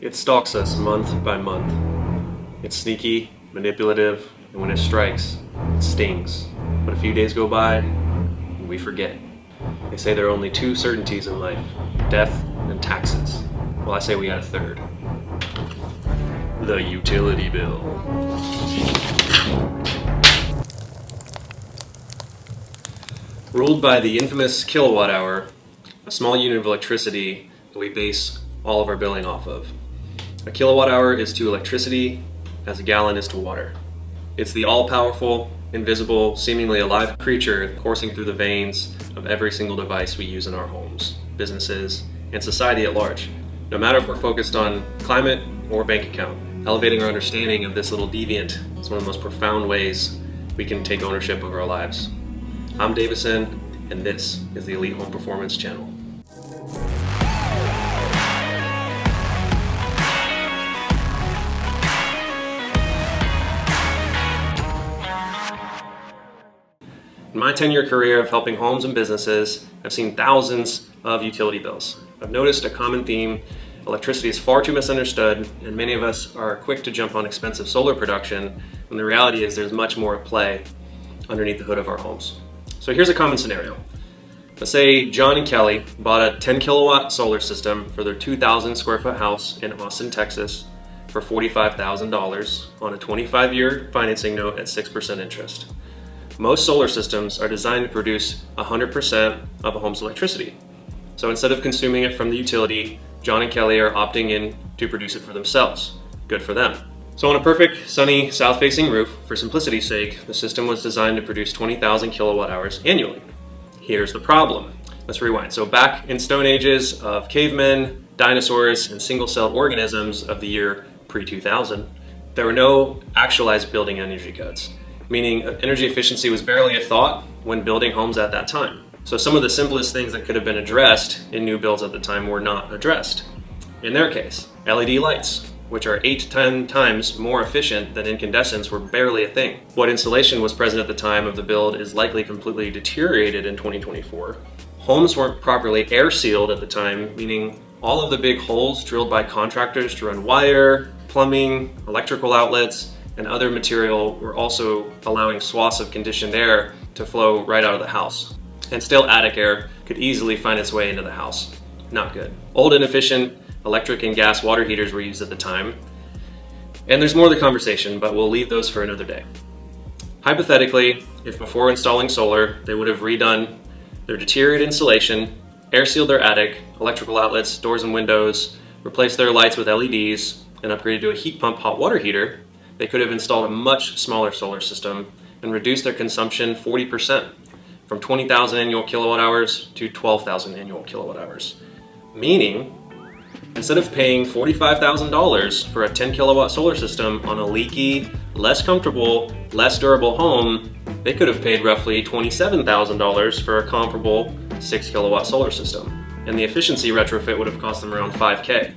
It stalks us month by month. It's sneaky, manipulative, and when it strikes, it stings. But a few days go by, and we forget. They say there are only two certainties in life, death and taxes. Well, I say we got a third. The utility bill. Ruled by the infamous kilowatt hour, a small unit of electricity that we base all of our billing off of. A kilowatt hour is to electricity as a gallon is to water. It's the all-powerful, invisible, seemingly alive creature coursing through the veins of every single device we use in our homes, businesses, and society at large. No matter if we're focused on climate or bank account, elevating our understanding of this little deviant is one of the most profound ways we can take ownership of our lives. I'm Davison, and this is the Elite Home Performance Channel. In my 10-year career of helping homes and businesses, I've seen thousands of utility bills. I've noticed a common theme: electricity is far too misunderstood, and many of us are quick to jump on expensive solar production, when the reality is there's much more at play underneath the hood of our homes. So here's a common scenario. Let's say John and Kelly bought a 10 kilowatt solar system for their 2,000 square foot house in Austin, Texas for $45,000 on a 25-year financing note at 6% interest. Most solar systems are designed to produce 100% of a home's electricity. So instead of consuming it from the utility, John and Kelly are opting in to produce it for themselves. Good for them. So on a perfect, sunny, south-facing roof, for simplicity's sake, the system was designed to produce 20,000 kilowatt hours annually. Here's the problem. Let's rewind. So back in stone ages of cavemen, dinosaurs, and single-celled organisms of the year pre-2000, there were no actualized building energy codes, meaning energy efficiency was barely a thought when building homes at that time. So some of the simplest things that could have been addressed in new builds at the time were not addressed. In their case, LED lights, which are 8 to 10 times more efficient than incandescents, were barely a thing. What insulation was present at the time of the build is likely completely deteriorated in 2024. Homes weren't properly air sealed at the time, meaning all of the big holes drilled by contractors to run wire, plumbing, electrical outlets, and other material were also allowing swaths of conditioned air to flow right out of the house. And still, attic air could easily find its way into the house. Not good. Old, inefficient electric and gas water heaters were used at the time. And there's more to the conversation, but we'll leave those for another day. Hypothetically, if before installing solar, they would have redone their deteriorated insulation, air sealed their attic, electrical outlets, doors and windows, replaced their lights with LEDs, and upgraded to a heat pump hot water heater, they could have installed a much smaller solar system and reduced their consumption 40%, from 20,000 annual kilowatt hours to 12,000 annual kilowatt hours. Meaning, instead of paying $45,000 for a 10 kilowatt solar system on a leaky, less comfortable, less durable home, they could have paid roughly $27,000 for a comparable 6 kilowatt solar system. And the efficiency retrofit would have cost them around $5,000.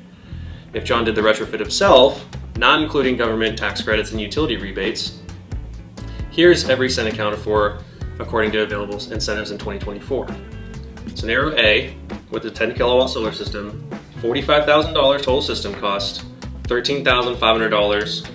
If John did the retrofit himself, not including government tax credits and utility rebates, here's every cent accounted for according to available incentives in 2024. Scenario A, with the 10 kilowatt solar system, $45,000 total system cost, $13,500,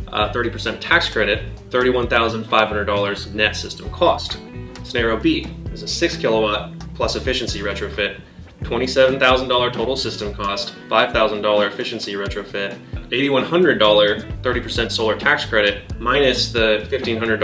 30% tax credit, $31,500 net system cost. Scenario B is a 6 kilowatt plus efficiency retrofit, $27,000 total system cost, $5,000 efficiency retrofit, $8,100 30% solar tax credit, minus the $1,500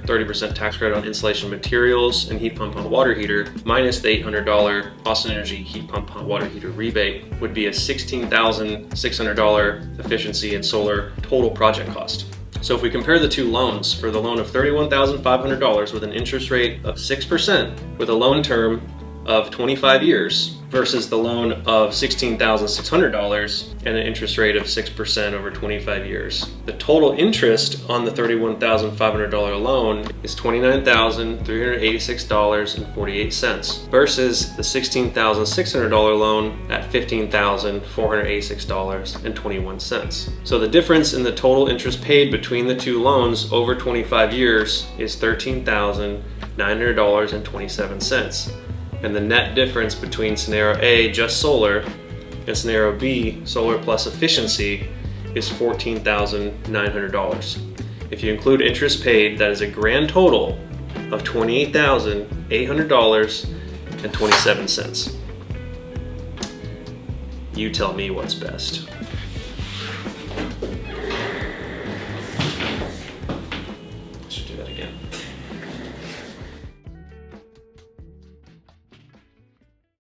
30% tax credit on insulation materials and heat pump hot water heater, minus the $800 Austin Energy heat pump hot water heater rebate, would be a $16,600 efficiency and solar total project cost. So if we compare the two loans, for the loan of $31,500 with an interest rate of 6% with a loan term of 25 years versus the loan of $16,600 and an interest rate of 6% over 25 years. The total interest on the $31,500 loan is $29,386.48 versus the $16,600 loan at $15,486.21. So the difference in the total interest paid between the two loans over 25 years is $13,900.27. And the net difference between scenario A, just solar, And scenario B, solar plus efficiency, is $14,900. If you include interest paid, that is a grand total of $28,800.27. You tell me what's best. I should do that again.